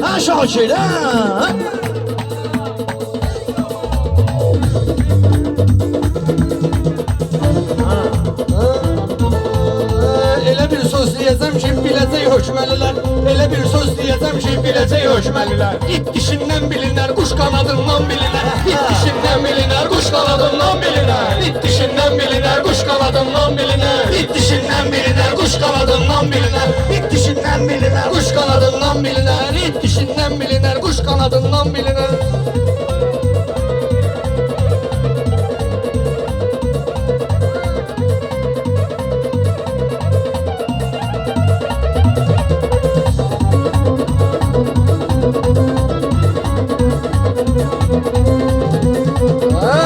Ha Şakir, ha. Elə bir söz deyəcəm ki, biləcək hökməlilər. Elə bir söz deyəcəm ki, biləcək hökməlilər. İt dişindən bilinər, quş qanadından bilinər. İt dişindən bilinər, quş qanadından bilinər. İt dişindən bilinər, quş qanadından bilinər. İt dişindən bilinər, quş qanadından bilinər. İt dişindən bilinər, quş qanadından bilinər. İt dişindən bilinər, quş qanadından bilinər.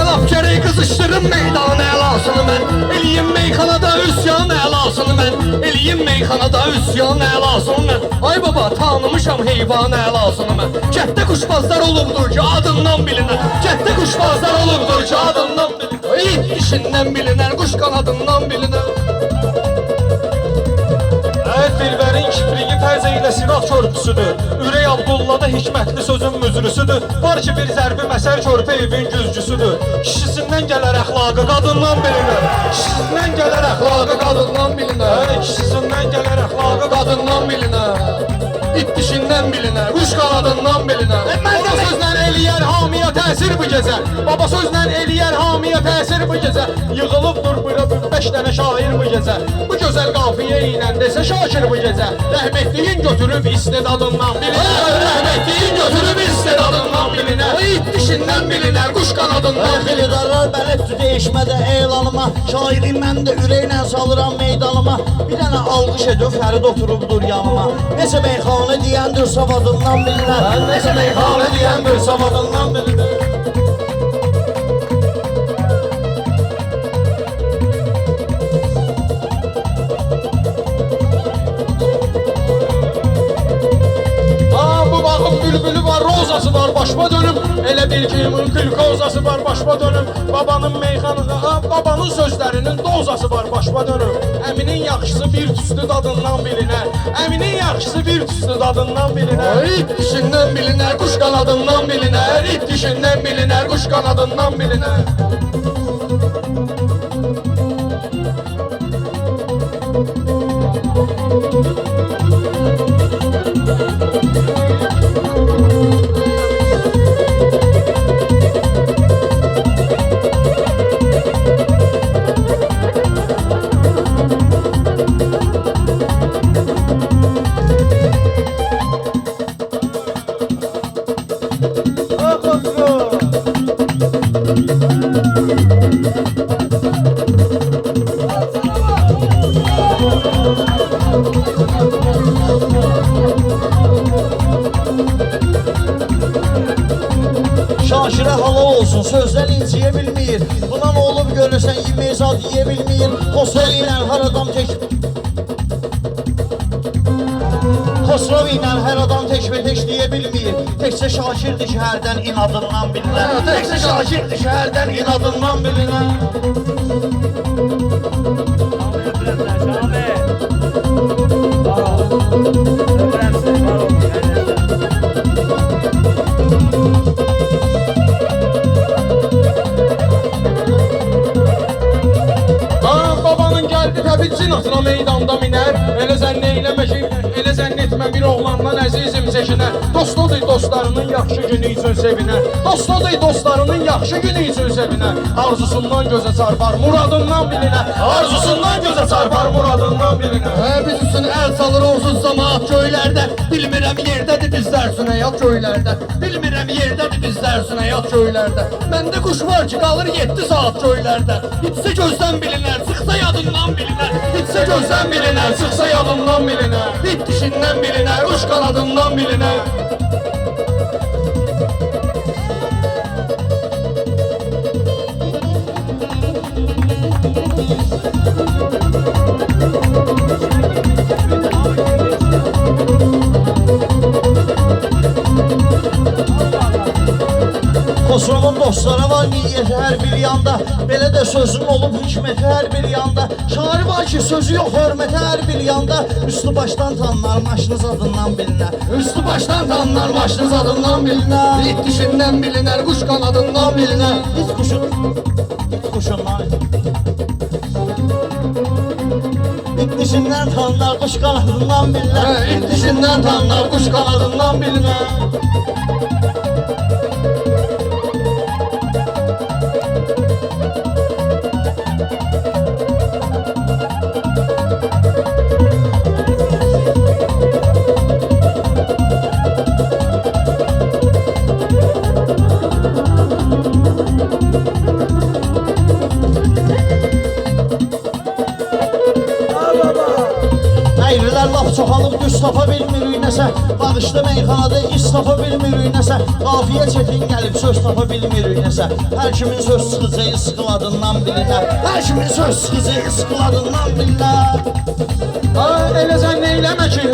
Laf gərək qızışdırım meydan əlasını mən. Eləyim meyxanada üsyan əlasını mən. Eləyim meyxanada üsyan əlasını mən. Ay baba tanımışam heyvan əlasını mən. Kətdə quşbazlar olubdur ki adından bilinər. Kətdə quşbazlar olubdur ki adından bilinər. İt dişindən bilinər, quş qanadından bilinər. Dilbərin kipriyi fərz eylə Sirat körpüsüdür. Ürək Abdullada hikmətli sözün müzrüsüdür. Var ki bir zərbi məsəl körpə evin güzcüsüdür. Kişisindən gələr əxlaqı qadından bilinər. Kişisindən gələr əxlaqı qadından bilinər. Kişisindən gələr əxlaqı Qadından bilinər. İt dişindən bilinər, quş qanadından bilinər. Baba sözlə eləyər hamiyə təsir bu gecə. Baba sözlə eləyər hamiyə təsir bu gecə. yığılıbdır bura 5 dənə şair bu gecə. Bu gözəl qafiyə ilə desə Şakir bu gecə. Rəhmətliyin götürüb istedadından bilinər. Rəhmətliyin götürüb istedadından bilinər. O it dişindən bilinər, quş qanadından bilinər. Xilidarlar bələddir değişmədə elanıma. Şairin mən də ürəklə salıram meydanıma. Bir dənə alqış edib Fərid oturubdur yanıma. Neçə meyxanə deyəndir savadından bilinər. Neçə meyxanə deyəndir savadından bilinər. Bu bağın bülbülü var, rozası var, başıma dönüm. Elə bil ki, kılkozası var, başıma dönüm. Babanın meyxanı, babanın sözlərinin dozası var, başıma dönüm. Əminin yaxşısı bir tüstü dadından bilinər. Əminin yaxşısı bir tüstü dadından bilinər. İt dişindən bilinər, quş qanadından bilinər. İt dişindən bilinər, quş qanadından bilinər. Şakirə halal olsun, sözlər inciyə bilmir. Buna nə olub görürsən, yemək zad yeyə bilmir. Xosrov ilə hər adam Xosrov ilə hər adam teşbih deyə bilmir. Təkcə Şakirdir ki, hərdən inadından bilinər. Təkcə Şakirdir ki, hərdən inadından bilinər. Babanın gəldi təbii cinasına meydanda minər. Elə zənn eyləmə ki, elə zənn etmə bir oğlandan əzizim çəkinər. Dostudur dostlarının yaxşı günü üçün sevinər. Dostudur dostlarının yaxşı günü üçün sevinər. Arzusundan gözə çarpar, muradından bilinər. Arzusundan gözə çarpar, muradından bilinər. Biz üçün əl salır onsuz camaat göylərdə. Bilmirəm yerdədir bizlər üçün həyat göylərdə. Bilmirəm yerdədir bizlər üçün həyat göylərdə. Məndə quş var ki, qalır 7 saat göylərdə. Hitsə gözdən bilinər, çıxsa yadından bilinər. Hitsə gözdən bilinər, çıxsa yadından bilinər. İt dişindən bilinər, quş qanadından bilinər. Xosrovun dostlara var niyyəti hər bir yanda. Belə də sözün olub hikməti hər bir yanda. Şair var ki sözü yox hörməti hər bir yanda. Üstü başdan tanınar maşınız adından bilinər. Üstü başdan tanınar başınız adından bilinər. İt dişindən bilinər, quş qanadından bilinər. İt kuşundan. İt dişindən tanınar quş qanadından bilinər. İt dişindən tanınar, quş qanadından bilinər. Əyrilər laf çoxalıb düz tapa bilmirik nəsə. Bağışlı meyxanada iş tapa bilmirik nəsə. Qafiyə çətin gəlib söz tapa bilmirik nəsə. Hər kimin söz çıxıcağı sıxıladından bilinər. Hər kimin söz çıxıcağı sıxıladından bilinər. Elə sən neyləmə ki,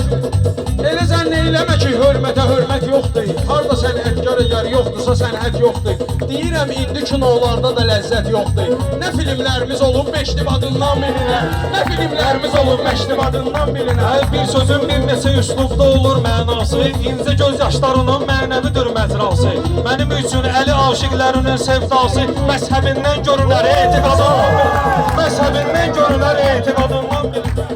elə sən neyləmə ki, hörmətə hörmət yoxdur. Harda sənətkar əgər yoxdursa sənət yoxdur. Deyirəm indi kinolarda da ləzzət yoxdur. Nə filmlərimiz olub meşdib adından bilinər. Nə filmlərimiz olub meşdib adından bilinər. Bir sözün bir neçə üslubda olur mənası. İncə göz yaşlarının mənəvidir məcrası. Mənim üçün əli aşiqlərinin sevdası. Məzhəbindən görünər etiqadından bilinər. Məzhəbindən görünər etiqadından bilinər.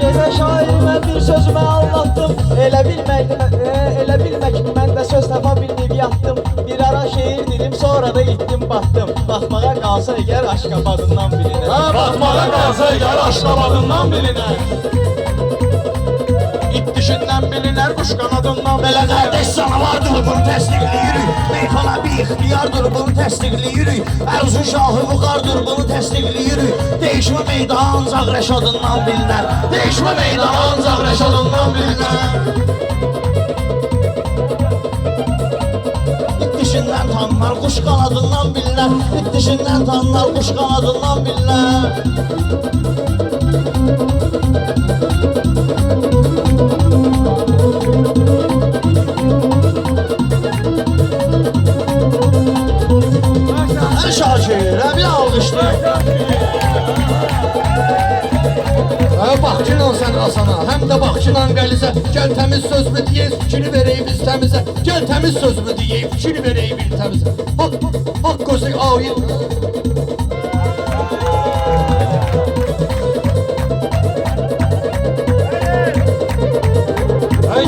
Gecə şairi mən bir sözümə anlattım. Elə bilmək ki mən də söz tapa bilməyib yatdım. Bir ara şeir dedim sonra da itdim batdım. Baxmağa qalsa əgər aşqabadından bilinər. Baxmağa qalsa əgər aşqabadından bilinər. İt dişindən bilinər, quş qanadından Belə bilinər. qardeş canavardır bunu təsdiqləyirik. Meyxana bir ixtiyardır bunu təsdiqləyirik. Ərzu şahı vüqardır bunu təsdiqləyirik. Değişmə meydanı ancaq rəşadından bilinər. Değişmə meydanı ancaq rəşadından bilinər. İt dişindən tanınar quş qanadından bilinər. İt dişindən tanınar quş qanadından bilinər. Hər şakirə bir alqışlar. Baxçınan sən asana, həm də baxçınan qəlisə. Gəl təmiz söz mü deyək, fikrini verək biz təmizə. Gəl təmiz söz mü deyək, fikrini verək biz təmizə. Haqq qozu ayet.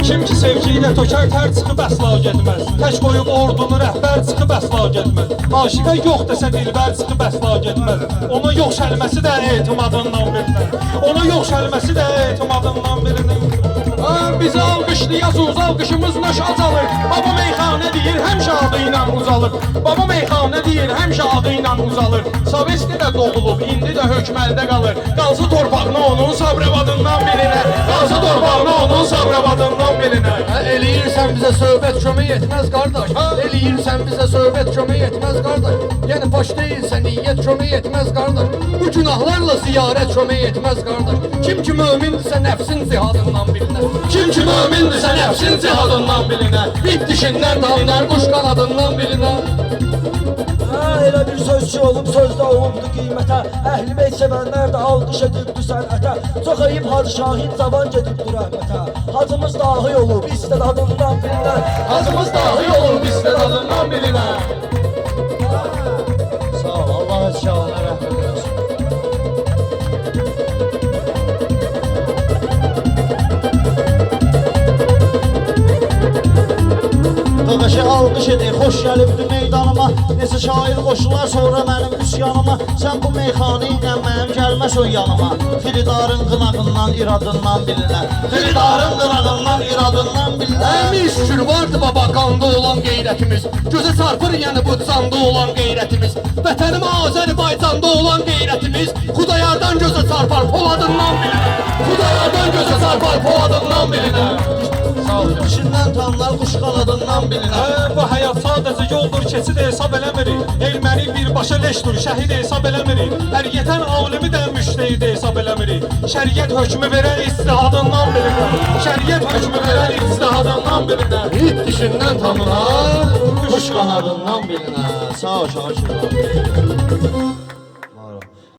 Kim ki sevgi ilə tökər tər çıxıb əsla getməz. Tək qoyub ordunu rəhbər çıxıb əsla getməz. Aşiqə yox desə dilbər çıxıb əsla getməz. Ona yox şəlməsi də etimadından bilinər. Ona yox şəlməsi də etimadından bilinər. Bizi alqışlayasınız, alqışımız nöş azalır. Baba meyxanə deyir, həmişə adı ilə uzalır. Baba meyxanə deyir, həmişə adı ilə uzalır. Savesti də doğulub, indi də hökməldə qalır. Qalsı torpağına onun sabrabadından bilinər. Qalsı torpağına onun sabrabadından bilinər. Eləyirsən bizə söhbət kömək etməz qardaş. Eləyirsən bizə söhbət kömək etməz qardaş. Yəni baş deyilsə niyyət kömək etməz qardaş. Bu günahlarla ziyarət kömək etməz qardaş. Kim ki mömindirsə nəfsin cihadından bilinər. Kim ki mömindirsə nəfsin cihadından bilinər. İt dişindən tanınar, quş qanadından bilinər. Elə bir sözcü olub sözdə olubdu qiymətə. Əhli beyt sevənlər də alqış edibdi sənətə. Çox eyib Hacı Şahid zaban gedibdi rəhmətə. Hacımız dahi olub istedadından bilinər. Hacımız dahi olub istedadından bilinər. Sağ ol, Allah şahına rəhmət eləsin. Dadaşı alqış edək, xoş gəlibdi meydanıma. Neçə şair qoşular sonra mənim üsyanıma. Sən bu meyxanə ilə mənim gəlməz o yanıma. Xiridarın qınağından, iradından bilinər. Xiridarın qınağından, iradından bilinər. Əmin şükür vardı baba qanda olan qeyrətimiz. Gözə çarpır yəni bu canda olan qeyrətimiz. Vətənim Azərbaycanda olan qeyrətimiz. Xudayardan gözə çarpar poladından bilinər. Xudayardan gözə çarpar poladından bilinər. Sağ olun. Dişindən tanınar, quş qanadından bilinər. Bu həyat sadəcə yoldur, keçid hesab eləmirik. Elm Başı leşdur, şəhid hesab eləmirik. Hər yetən alimi də müştehid hesab eləmirik. Şəriət hökmü verən istihadından bilinər. Şəriət hökmü verən istihadından bilinər. İt dişindən tanınar, kuş qanadından bilinər. Sağ ol Şakir.